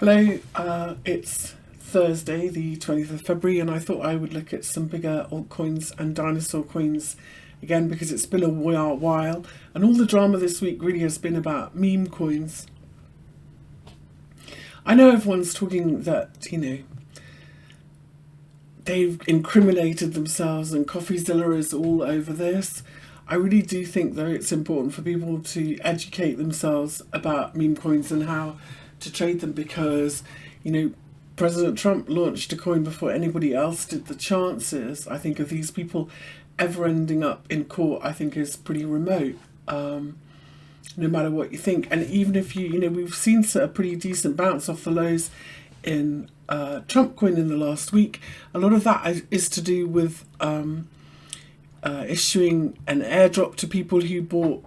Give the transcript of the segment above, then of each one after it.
Hello, it's Thursday, the 20th of February, and I thought I would look at some bigger altcoins and dinosaur coins again because it's been a while, and all the drama this week really has been about meme coins. I know everyone's talking that, they've incriminated themselves and CoffeeZilla is all over this. I really do think, though, it's important for people to educate themselves about meme coins and how to trade them because, President Trump launched a coin before anybody else did. The chances, I think, of these people ever ending up in court, I think, is pretty remote, no matter what you think. And even if we've seen a pretty decent bounce off the lows in Trump coin in the last week. A lot of that is to do with issuing an airdrop to people who bought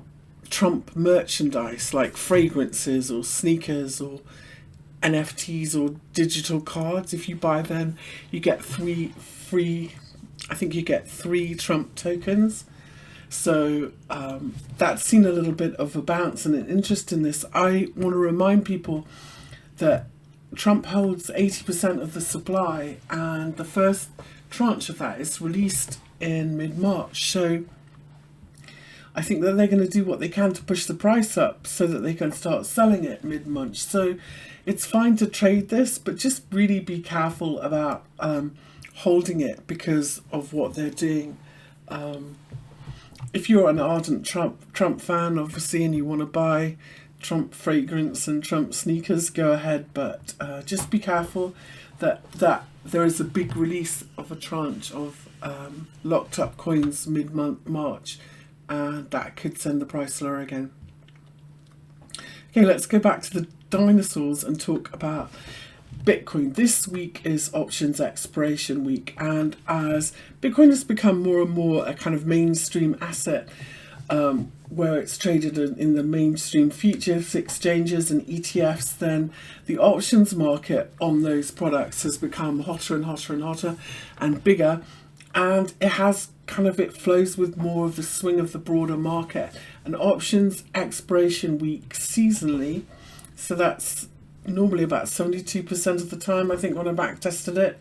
Trump merchandise like fragrances or sneakers or NFTs or digital cards. If you buy them, you get three Trump tokens. So that's seen a little bit of a bounce and an interest in this. I want to remind people that Trump holds 80% of the supply, and the first tranche of that is released in mid-March. So I think that they're going to do what they can to push the price up so that they can start selling it mid-March. So it's fine to trade this, but just really be careful about holding it because of what they're doing. If you're an ardent Trump fan, obviously, and you want to buy Trump fragrance and Trump sneakers, go ahead, but just be careful that there is a big release of a tranche of locked up coins mid-March, and that could send the price lower again. Okay, let's go back to the dinosaurs and talk about Bitcoin. This week is options expiration week, and as Bitcoin has become more and more a kind of mainstream asset, where it's traded in the mainstream futures exchanges and ETFs, then the options market on those products has become hotter and hotter and hotter and bigger, and it flows with more of the swing of the broader market. And options expiration week seasonally, so that's normally about 72% of the time, I think, when I back tested it,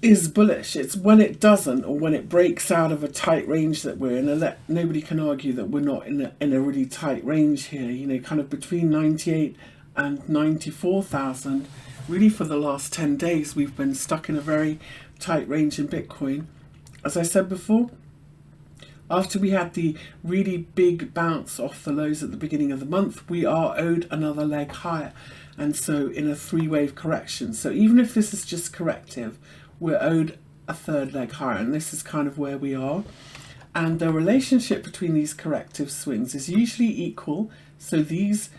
is bullish. It's when it doesn't, or when it breaks out of a tight range that we're in, and nobody can argue that we're not in a really tight range here, kind of between 98 and 94,000. Really, for the last 10 days, we've been stuck in a very tight range in Bitcoin. As I said before, after we had the really big bounce off the lows at the beginning of the month, we are owed another leg higher, and so in a three-wave correction. So even if this is just corrective, we're owed a third leg higher, and this is kind of where we are. And the relationship between these corrective swings is usually equal, so these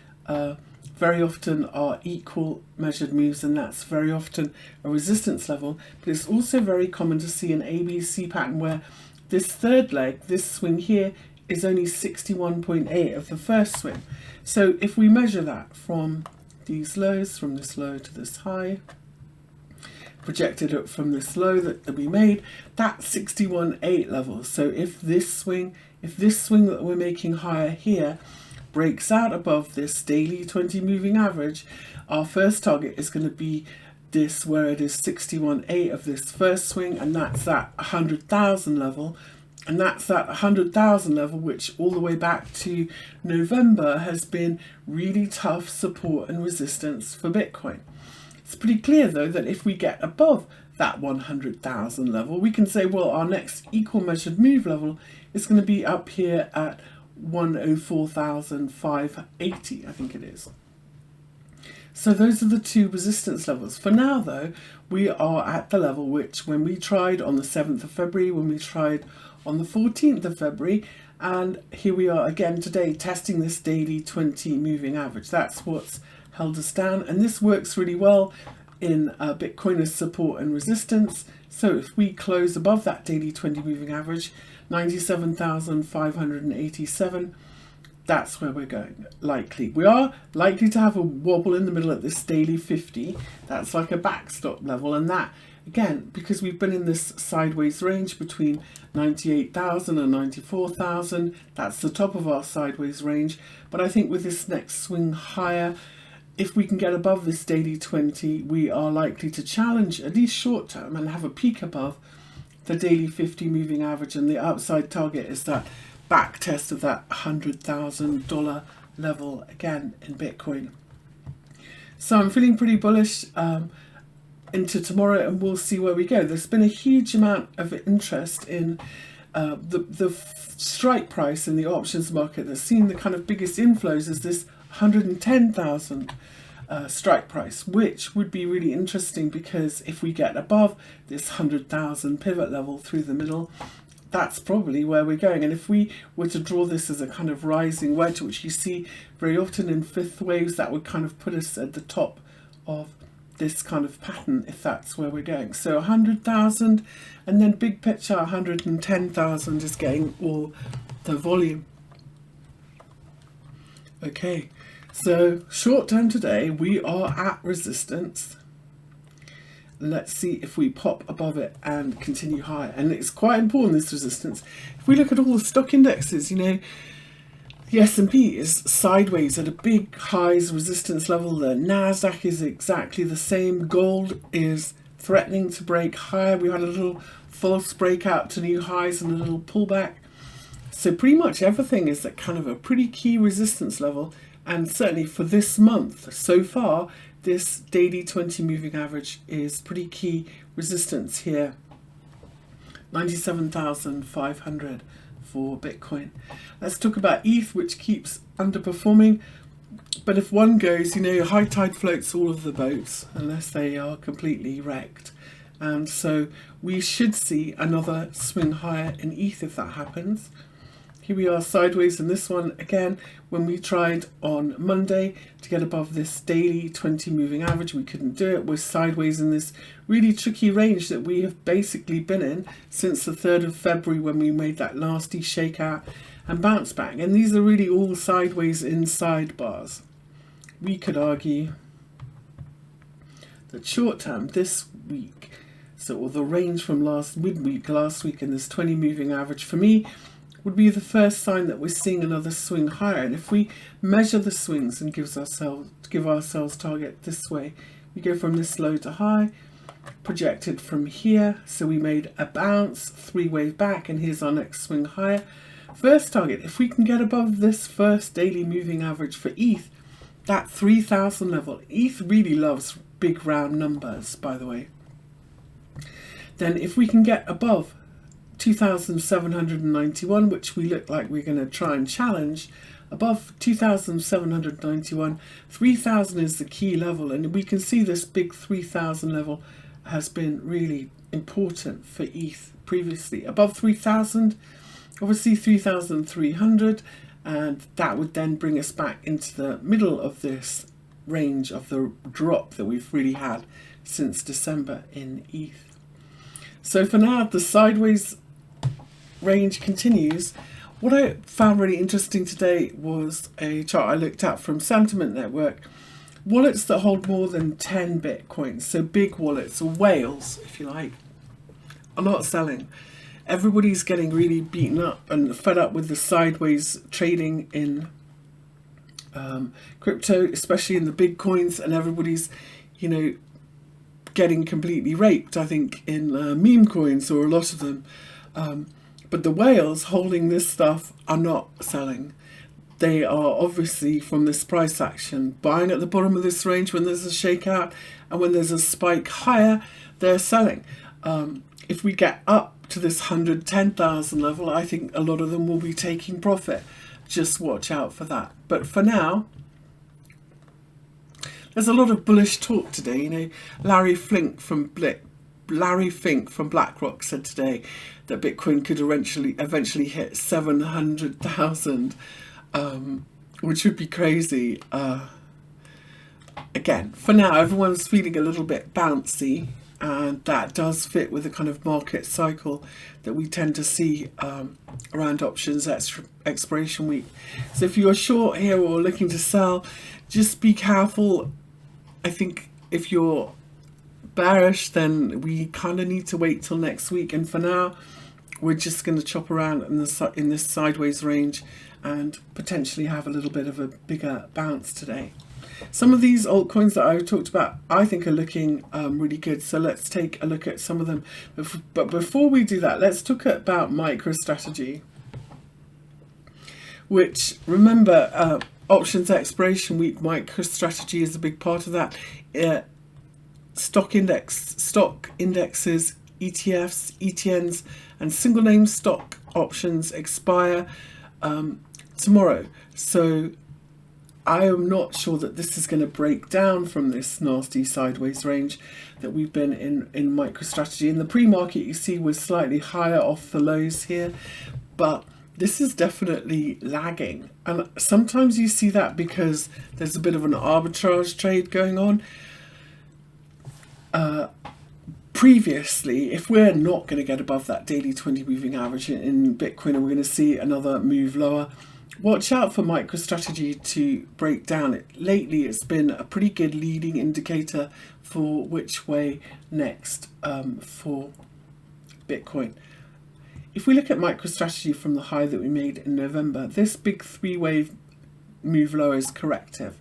very often are equal measured moves, and that's very often a resistance level. But it's also very common to see an ABC pattern where this third leg, this swing here, is only 61.8 of the first swing. So if we measure that from these lows, from this low to this high, projected up from this low that we made, that's 61.8 levels. So if this swing that we're making higher here breaks out above this daily 20 moving average, our first target is going to be this, where it is 61.8 of this first swing, and that's that 100,000 level. And that's that 100,000 level, which all the way back to November has been really tough support and resistance for Bitcoin. It's pretty clear, though, that if we get above that 100,000 level, we can say, well, our next equal measured move level is going to be up here at 104,580, I think it is. So those are the two resistance levels. For now, though, we are at the level which, when we tried on the 7th of February, when we tried on the 14th of February, and here we are again today testing this daily 20 moving average. That's what's held us down, and this works really well in Bitcoin as support and resistance. So if we close above that daily 20 moving average, 97,587, that's where we're going, likely. We are likely to have a wobble in the middle at this daily 50. That's like a backstop level, and that, again, because we've been in this sideways range between 98,000 and 94,000, that's the top of our sideways range. But I think with this next swing higher, if we can get above this daily 20, we are likely to challenge, at least short term, and have a peak above the daily 50 moving average. And the upside target is that back test of that $100,000 level again in Bitcoin. So I'm feeling pretty bullish into tomorrow, and we'll see where we go. There's been a huge amount of interest in the strike price in the options market. That's seen the kind of biggest inflows is this 110,000 strike price, which would be really interesting, because if we get above this 100,000 pivot level through the middle, that's probably where we're going. And if we were to draw this as a kind of rising wedge, which you see very often in fifth waves, that would kind of put us at the top of this kind of pattern, if that's where we're going. So 100,000, and then big picture 110,000 is getting all the volume. Okay, so short term today we are at resistance. Let's see if we pop above it and continue higher. And it's quite important, this resistance. If we look at all the stock indexes, you know, the S&P is sideways at a big highs resistance level. The Nasdaq is exactly the same. Gold is threatening to break higher. We had a little false breakout to new highs and a little pullback. So pretty much everything is at kind of a pretty key resistance level. And certainly for this month so far, this daily 20 moving average is pretty key resistance here. 97,500 for Bitcoin. Let's talk about ETH, which keeps underperforming. But if one goes, you know, high tide floats all of the boats unless they are completely wrecked. And so we should see another swing higher in ETH if that happens. Here we are sideways in this one again. When we tried on Monday to get above this daily 20 moving average, we couldn't do it. We're sideways in this really tricky range that we have basically been in since the 3rd of February when we made that nasty shakeout and bounce back. And these are really all sideways inside bars. We could argue that short term this week, so the range from midweek last week and this 20 moving average for me would be the first sign that we're seeing another swing higher. And if we measure the swings and give ourselves target this way, we go from this low to high, projected from here. So we made a bounce, 3-wave back, and here's our next swing higher. First target, if we can get above this first daily moving average for ETH, that 3,000 level. ETH really loves big round numbers, by the way. Then if we can get above 2,791, which we look like we're going to try and challenge, above 2,791, 3,000 is the key level, and we can see this big 3,000 level has been really important for ETH previously. Above 3,000, obviously 3,300, and that would then bring us back into the middle of this range of the drop that we've really had since December in ETH. So for now, the sideways range continues. What I found really interesting today was a chart I looked at from Sentiment Network. Wallets that hold more than 10 Bitcoins, so big wallets, or whales if you like, are not selling. Everybody's getting really beaten up and fed up with the sideways trading in crypto, especially in the big coins, and everybody's, you know, getting completely raped, I think, in meme coins, or a lot of them. But the whales holding this stuff are not selling. They are obviously, from this price action, buying at the bottom of this range when there's a shakeout, and when there's a spike higher, they're selling. If we get up to this 110,000 level, I think a lot of them will be taking profit. Just watch out for that. But for now, there's a lot of bullish talk today. You know, Larry Fink from BlackRock said today that Bitcoin could eventually hit 700,000, which would be crazy. Again, for now, everyone's feeling a little bit bouncy, and that does fit with the kind of market cycle that we tend to see around options expiration week. So if you're short here or looking to sell, just be careful. I think if you're bearish, then we kind of need to wait till next week. And for now, we're just going to chop around in this sideways range and potentially have a little bit of a bigger bounce today. Some of these altcoins that I talked about, I think are looking really good. So let's take a look at some of them. But before we do that, let's talk about MicroStrategy, which, remember, options expiration week, MicroStrategy is a big part of that. Stock indexes, ETFs, ETNs, and single name stock options expire tomorrow. So I am not sure that this is going to break down from this nasty sideways range that we've been in MicroStrategy. In the pre-market, you see we're slightly higher off the lows here, but this is definitely lagging. And sometimes you see that because there's a bit of an arbitrage trade going on. Previously, if we're not going to get above that daily 20 moving average in Bitcoin and we're going to see another move lower, watch out for MicroStrategy to break down. Lately, it's been a pretty good leading indicator for which way next for Bitcoin. If we look at MicroStrategy from the high that we made in November, this big three-wave move lower is corrective.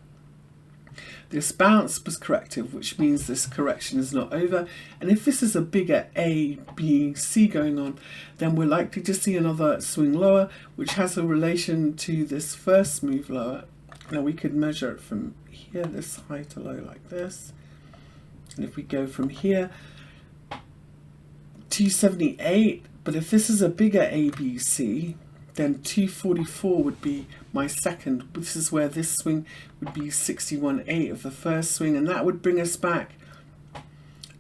This bounce was corrective, which means this correction is not over. And if this is a bigger A, B, C going on, then we're likely to see another swing lower, which has a relation to this first move lower. Now we could measure it from here, this high to low like this. And if we go from here, 278, but if this is a bigger A, B, C, then 244 would be my second. This is where this swing would be 61.8 of the first swing, and that would bring us back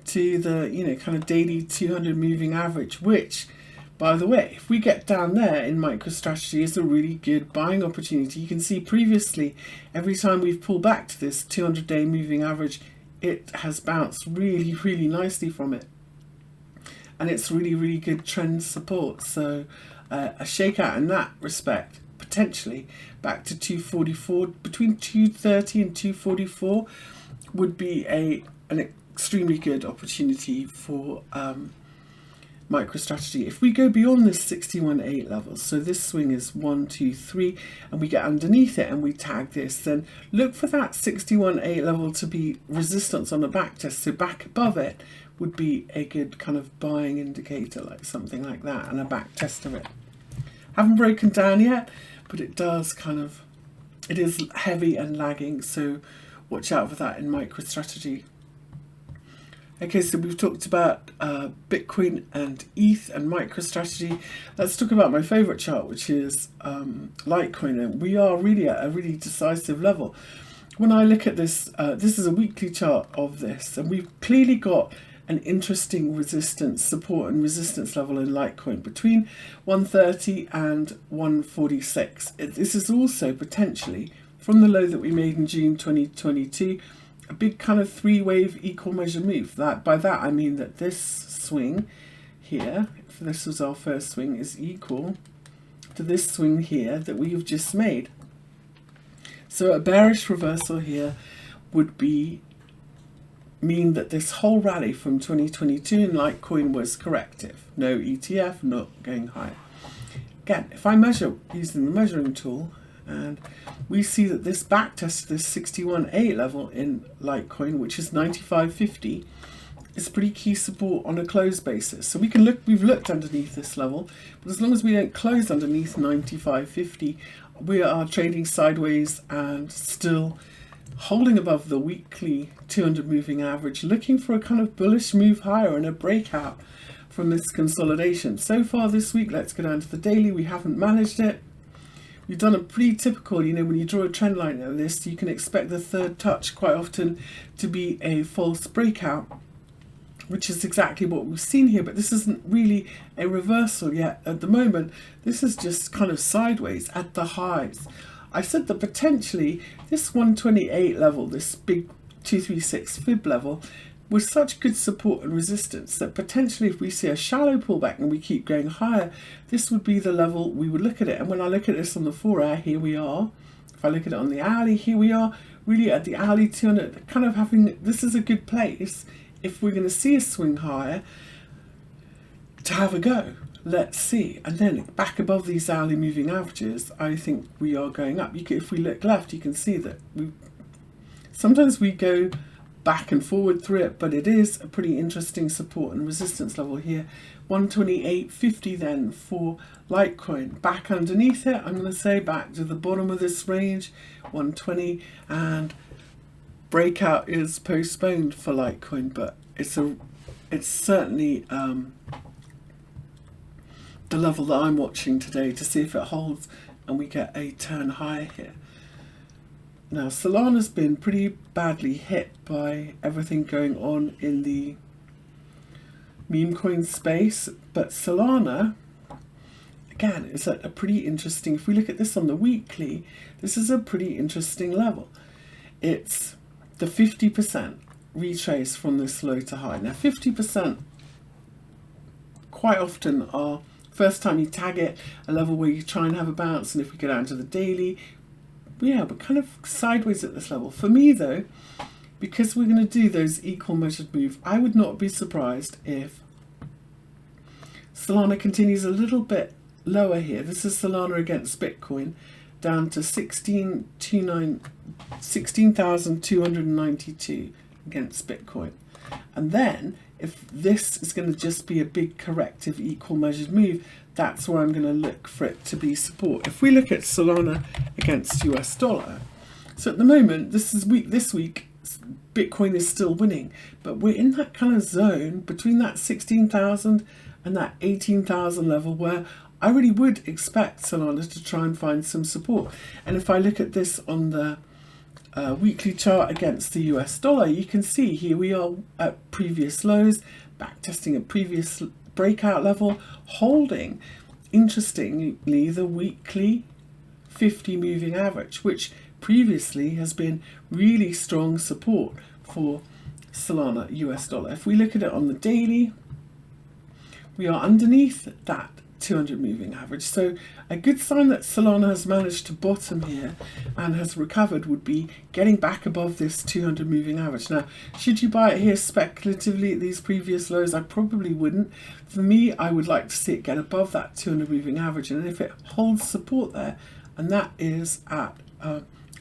to the kind of daily 200 moving average, which, by the way, if we get down there in MicroStrategy, is a really good buying opportunity. You can see previously, every time we've pulled back to this 200-day moving average, it has bounced really, really nicely from it, and it's really, really good trend support. So a shakeout in that respect, potentially back to 244, between 230 and 244 would be an extremely good opportunity for MicroStrategy. If we go beyond this 61.8 level, so this swing is 1, 2, 3, and we get underneath it and we tag this, then look for that 61.8 level to be resistance on a back test. So back above it would be a good kind of buying indicator, like something like that, and a back test of it. Haven't broken down yet, but it does it is heavy and lagging, so watch out for that in MicroStrategy. Okay, so we've talked about Bitcoin and ETH and MicroStrategy. Let's talk about my favorite chart, which is Litecoin, and we are really at a really decisive level. When I look at this, this is a weekly chart of this, and we've clearly got an interesting support and resistance level in Litecoin between 130 and 146. This is also potentially, from the low that we made in June 2022, a big kind of three-wave equal measure move. By that I mean that this swing here, if this was our first swing, is equal to this swing here that we have just made. So a bearish reversal here would mean that this whole rally from 2022 in Litecoin was corrective. No ETF, not going higher. Again, if I measure using the measuring tool, and we see that this back test, this 61.8 level in Litecoin, which is 95.50, is pretty key support on a close basis. So we can look, we've looked underneath this level, but as long as we don't close underneath 95.50, we are trading sideways and still holding above the weekly 200 moving average, looking for a kind of bullish move higher and a breakout from this consolidation. So far this week, let's go down to the daily. We haven't managed it. We've done a pretty typical, when you draw a trend line like this, you can expect the third touch quite often to be a false breakout, which is exactly what we've seen here. But this isn't really a reversal yet at the moment. This is just kind of sideways at the highs. I said that potentially this 128 level, this big 236 fib level, was such good support and resistance that potentially if we see a shallow pullback and we keep going higher, this would be the level we would look at it. And when I look at this on the 4-hour, here we are. If I look at it on the hourly, here we are, really at the hourly 200, kind of having, this is a good place if we're going to see a swing higher to have a go. Let's see. And then back above these hourly moving averages, I think we are going up. If we look left, you can see that Sometimes we go back and forward through it, but it is a pretty interesting support and resistance level here. 128.50 then for Litecoin. Back underneath it, I'm going to say back to the bottom of this range, 120, and breakout is postponed for Litecoin, but it's certainly the level that I'm watching today to see if it holds and we get a turn higher here. Now, Solana's been pretty badly hit by everything going on in the meme coin space, but Solana, again, is at a pretty interesting, if we look at this on the weekly, this is a pretty interesting level. It's the 50% retrace from this low to high. Now, 50% quite often are, first time you tag it, a level where you try and have a bounce, and if we go down to the daily, yeah, we're kind of sideways at this level. For me though, because we're going to do those equal measured move, I would not be surprised if Solana continues a little bit lower here. This is Solana against Bitcoin, down to 16,292 against Bitcoin. And then if this is going to just be a big corrective equal measured move, that's where I'm going to look for it to be support. If we look at Solana against US dollar, so at the moment, this week, Bitcoin is still winning, but we're in that kind of zone between that 16,000 and that 18,000 level where I really would expect Solana to try and find some support. And if I look at this on the weekly chart against the US dollar, you can see here we are at previous lows, back testing a previous breakout level, holding, interestingly, the weekly 50 moving average, which previously has been really strong support for Solana US dollar. If we look at it on the daily, we are underneath that 200 moving average. So a good sign that Solana has managed to bottom here and has recovered would be getting back above this 200 moving average. Now, should you buy it here speculatively at these previous lows? I probably wouldn't. For me, I would like to see it get above that 200 moving average, and if it holds support there, and that is at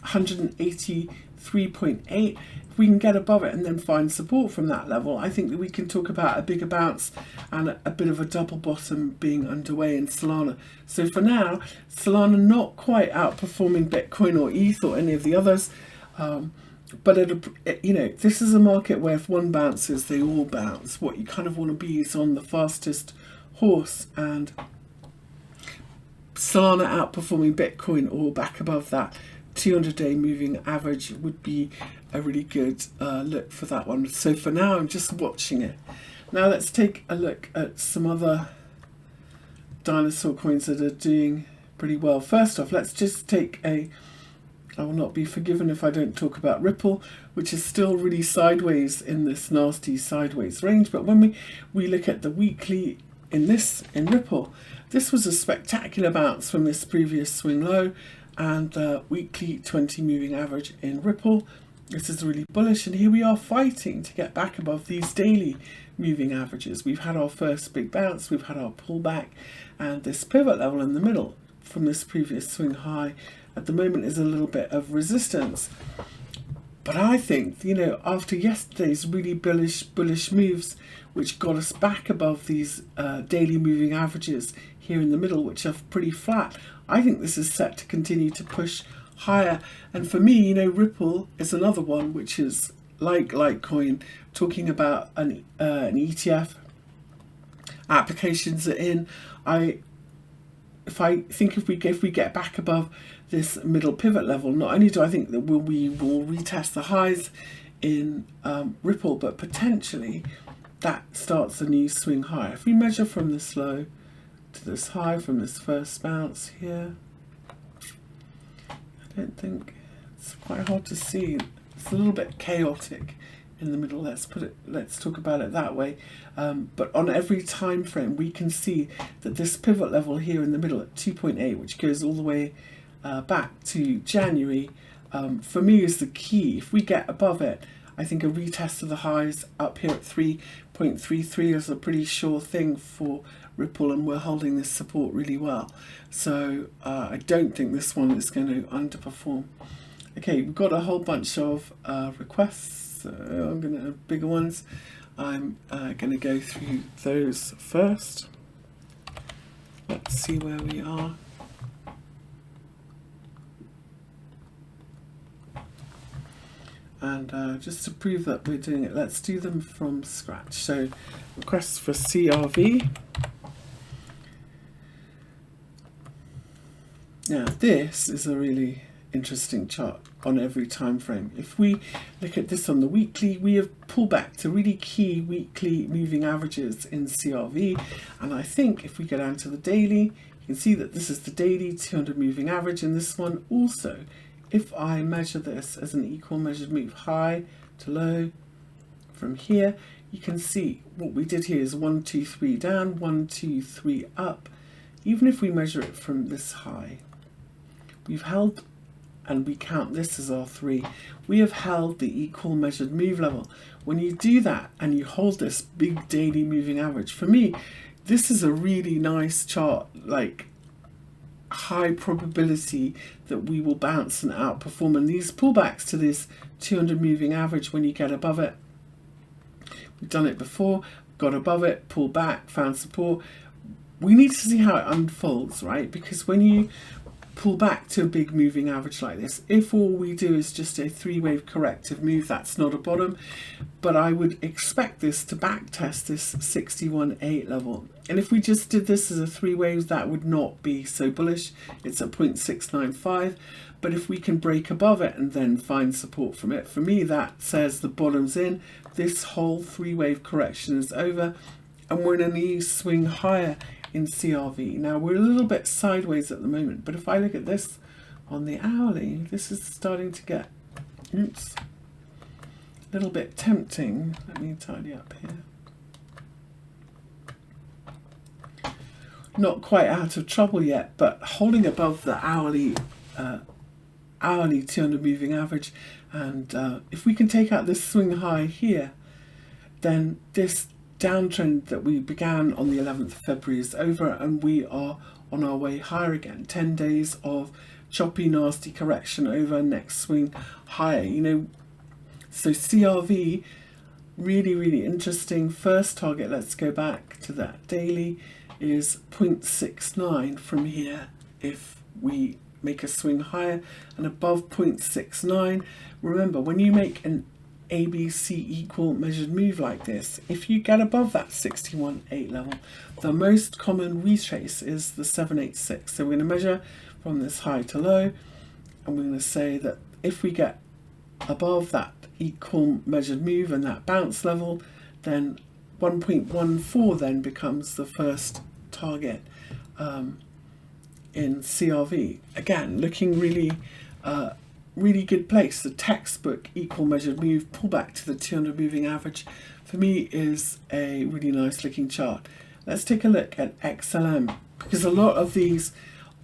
183.8, if we can get above it and then find support from that level, I think that we can talk about a bigger bounce and a bit of a double bottom being underway in Solana. So for now, Solana not quite outperforming Bitcoin or ETH or any of the others, but this is a market where if one bounces, they all bounce. What you kind of want to be is on the fastest horse, and Solana outperforming Bitcoin or back above that 200-day moving average would be a really good look for that one. So for now, I'm just watching it. Now let's take a look at some other dinosaur coins that are doing pretty well. First off, let's just take I will not be forgiven if I don't talk about Ripple, which is still really sideways in this nasty sideways range. But when we look at the weekly in Ripple, this was a spectacular bounce from this previous swing low, and the weekly 20 moving average in Ripple. This is really bullish, and here we are fighting to get back above these daily moving averages. We've had our first big bounce, we've had our pullback, and this pivot level in the middle from this previous swing high at the moment is a little bit of resistance. But I think, after yesterday's really bullish moves, which got us back above these daily moving averages here in the middle, which are pretty flat, I think this is set to continue to push higher. And for me, Ripple is another one which is like Litecoin, talking about an ETF. Applications are in. If we get back above this middle pivot level, not only do I think that we will retest the highs in Ripple, but potentially that starts a new swing high. If we measure from this low to this high from this first bounce here, I don't think, it's quite hard to see. It's a little bit chaotic in the middle. Let's talk about it that way. But on every time frame, we can see that this pivot level here in the middle at 2.8, which goes all the way back to January, for me is the key. If we get above it, I think a retest of the highs up here at 3.33 is a pretty sure thing for Ripple, and we're holding this support really well. So I don't think this one is going to underperform. Okay, we've got a whole bunch of requests. So I'm going to have bigger ones. I'm going to go through those first. Let's see where we are. And just to prove that we're doing it, let's do them from scratch. So requests for CRV. Now this is a really interesting chart on every time frame. If we look at this on the weekly, we have pulled back to really key weekly moving averages in CRV. And I think if we go down to the daily, you can see that this is the daily 200 moving average in this one also. If I measure this as an equal measured move high to low from here, you can see what we did here is 1, 2, 3 down, 1, 2, 3 up. Even if we measure it from this high, we've held, and we count this as our 3, we have held the equal measured move level. When you do that and you hold this big daily moving average, for me, this is a really nice chart, like high probability that we will bounce and outperform. And these pullbacks to this 200 moving average, when you get above it, we've done it before, got above it, pulled back, found support. We need to see how it unfolds, right? Because when you pull back to a big moving average like this, if all we do is just a 3-wave corrective move, that's not a bottom, but I would expect this to back test this 61.8 level. And if we just did this as a 3 waves, that would not be so bullish. It's at 0.695, but if we can break above it and then find support from it, for me that says the bottom's in, this whole 3-wave correction is over, and we're in a new swing higher in CRV. Now we're a little bit sideways at the moment, but if I look at this on the hourly, this is starting to get, oops, a little bit tempting. Let me tidy up here. Not quite out of trouble yet, but holding above the hourly 200 moving average, and if we can take out this swing high here, then this downtrend that we began on the 11th of February is over, and we are on our way higher again. 10 days of choppy, nasty correction over, next swing higher. You know, so CRV, really, really interesting. First target, let's go back to that daily, is 0.69 from here if we make a swing higher, and above 0.69. Remember, when you make an ABC equal measured move like this, if you get above that 61.8 level, the most common retrace is the 786. So we're going to measure from this high to low, and we're going to say that if we get above that equal measured move and that bounce level, then 1.14 then becomes the first target in CRV. Again, looking really really good place. The textbook equal measured move pullback to the 200 moving average for me is a really nice looking chart. Let's take a look at XLM, because a lot of these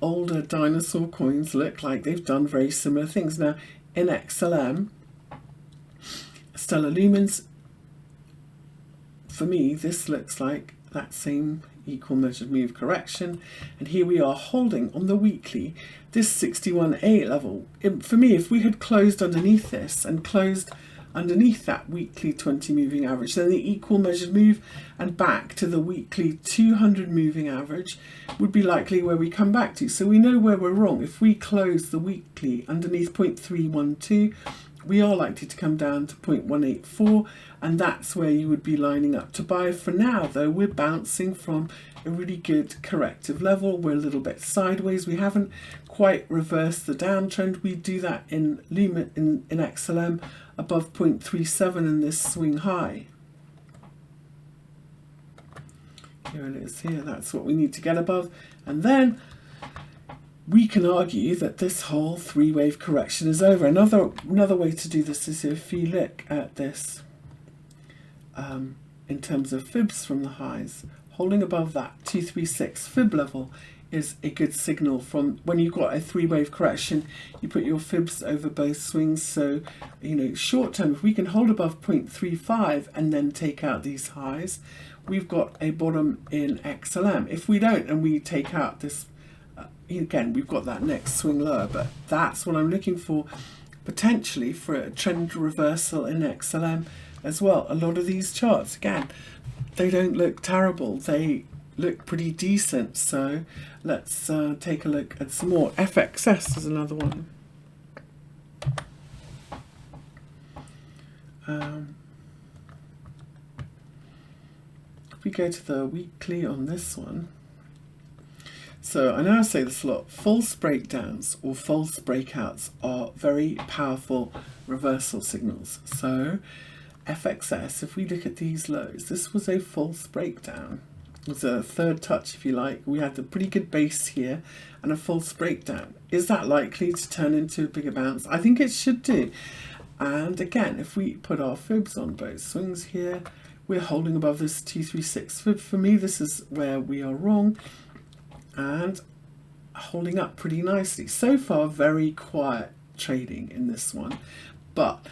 older dinosaur coins look like they've done very similar things. Now in XLM, Stellar Lumens, for me this looks like that same equal measured move correction, and here we are holding on the weekly this 61.8 level. For me, if we had closed underneath this and closed underneath that weekly 20 moving average, then the equal measured move and back to the weekly 200 moving average would be likely where we come back to. So we know where we're wrong. If we close the weekly underneath 0.312, we are likely to come down to 0.184, and that's where you would be lining up to buy. For now though, we're bouncing from a really good corrective level. We're a little bit sideways. We haven't quite reversed the downtrend. We do that in XLM above 0.37 in this swing high. Here it is here. That's what we need to get above, and then we can argue that this whole 3-wave correction is over. Another way to do this is if you look at this in terms of fibs from the highs, holding above that 236 fib level is a good signal. From when you've got a 3-wave correction, you put your fibs over both swings. So, you know, short term, if we can hold above 0.35 and then take out these highs, we've got a bottom in XLM. If we don't and we take out this, again, we've got that next swing lower, but that's what I'm looking for. potentially for a trend reversal in XLM as well. A lot of these charts, again, they don't look terrible. They look pretty decent. So let's take a look at some more. FXS is another one. If we go to the weekly on this one, so I know I say this a lot, false breakdowns or false breakouts are very powerful reversal signals. So FXS, if we look at these lows, this was a false breakdown. It was a third touch, if you like. We had a pretty good base here and a false breakdown. Is that likely to turn into a bigger bounce? I think it should do. And again, if we put our fibs on both swings here, we're holding above this 236 fib. For me, this is where we are wrong, and holding up pretty nicely. So far, very quiet trading in this one, but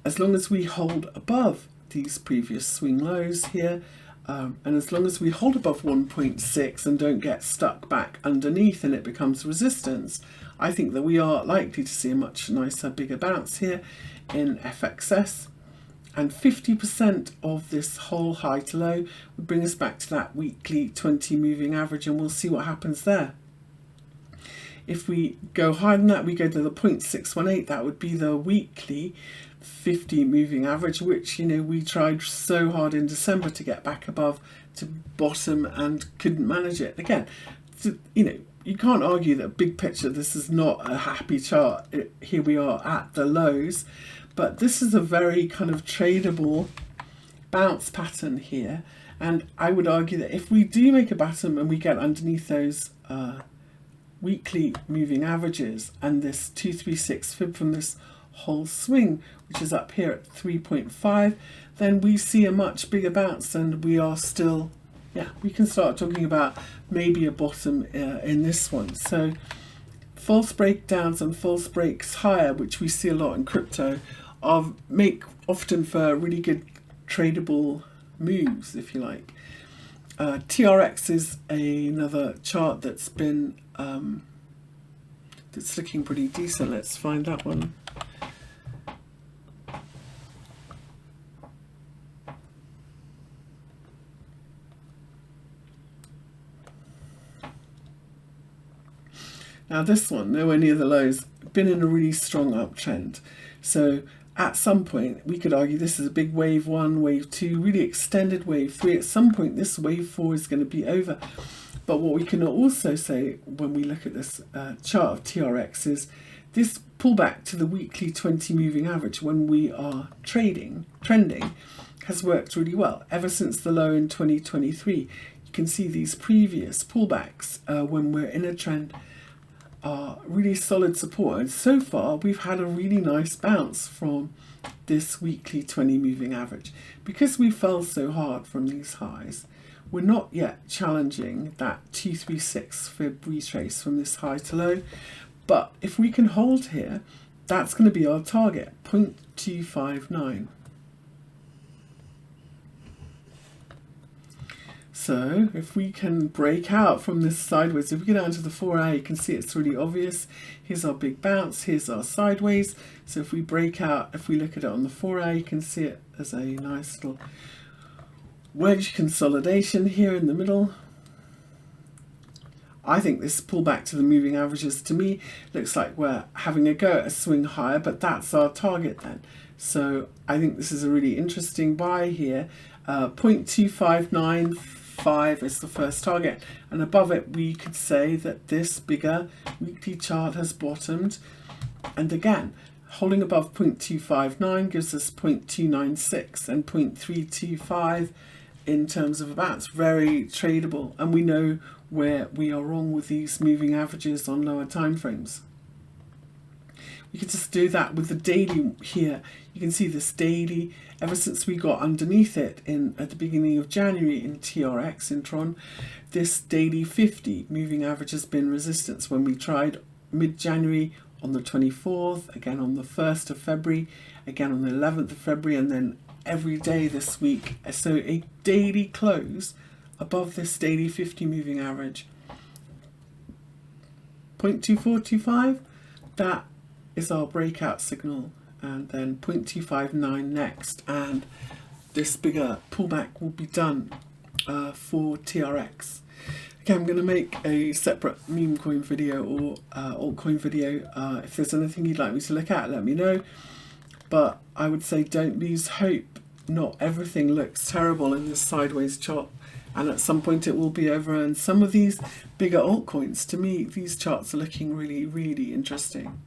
as long as we hold above these previous swing lows here, and as long as we hold above 1.6 and don't get stuck back underneath and it becomes resistance, I think that we are likely to see a much nicer, bigger bounce here in FXS. And 50% of this whole high to low would bring us back to that weekly 20 moving average, and we'll see what happens there. If we go higher than that, we go to the 0.618, that would be the weekly 50 moving average, which, you know, we tried so hard in December to get back above to bottom and couldn't manage it. Again, you know, you can't argue that big picture, this is not a happy chart. Here we are at the lows. But this is a very kind of tradable bounce pattern here. And I would argue that if we do make a bottom and we get underneath those weekly moving averages and this 236 fib from this whole swing, which is up here at 3.5, then we see a much bigger bounce, and we are still, yeah, we can start talking about maybe a bottom in this one. So false breakdowns and false breaks higher, which we see a lot in crypto, make often for really good tradable moves, if you like. TRX is another chart that's been that's looking pretty decent. Let's find that one. Now this one, nowhere near the lows, been in a really strong uptrend. So at some point, we could argue this is a big wave 1, wave 2, really extended wave 3. At some point, this wave 4 is going to be over. But what we can also say when we look at this chart of TRX is this pullback to the weekly 20 moving average when we are trending, has worked really well. Ever since the low in 2023, you can see these previous pullbacks when we're in a trend are really solid support, and so far we've had a really nice bounce from this weekly 20 moving average. Because we fell so hard from these highs, we're not yet challenging that 236 fib retrace from this high to low, but if we can hold here, that's going to be our target, 0.259. So if we can break out from this sideways, if we get down to the 4-hour, you can see it's really obvious. Here's our big bounce, here's our sideways. So if we break out, if we look at it on the 4-hour, you can see it as a nice little wedge consolidation here in the middle. I think this pullback to the moving averages, to me, looks like we're having a go at a swing higher, but that's our target then. So I think this is a really interesting buy here. 0.2595 is the first target, and above it we could say that this bigger weekly chart has bottomed, and again holding above 0.259 gives us 0.296 and 0.325 in terms of a bounce. Very tradable, and we know where we are wrong with these moving averages on lower time frames. We could just do that with the daily here. You can see this daily, ever since we got underneath it at the beginning of January in TRX, in Tron, this daily 50 moving average has been resistance. When we tried mid-January on the 24th, again on the 1st of February, again on the 11th of February, and then every day this week. So a daily close above this daily 50 moving average. 0.2425, that is our breakout signal, and then 0.259 next, and this bigger pullback will be done for TRX. Okay, I'm going to make a separate meme coin video or altcoin video. If there's anything you'd like me to look at, let me know. But I would say don't lose hope. Not everything looks terrible in this sideways chart, and at some point it will be over. And some of these bigger altcoins, to me, these charts are looking really, really interesting.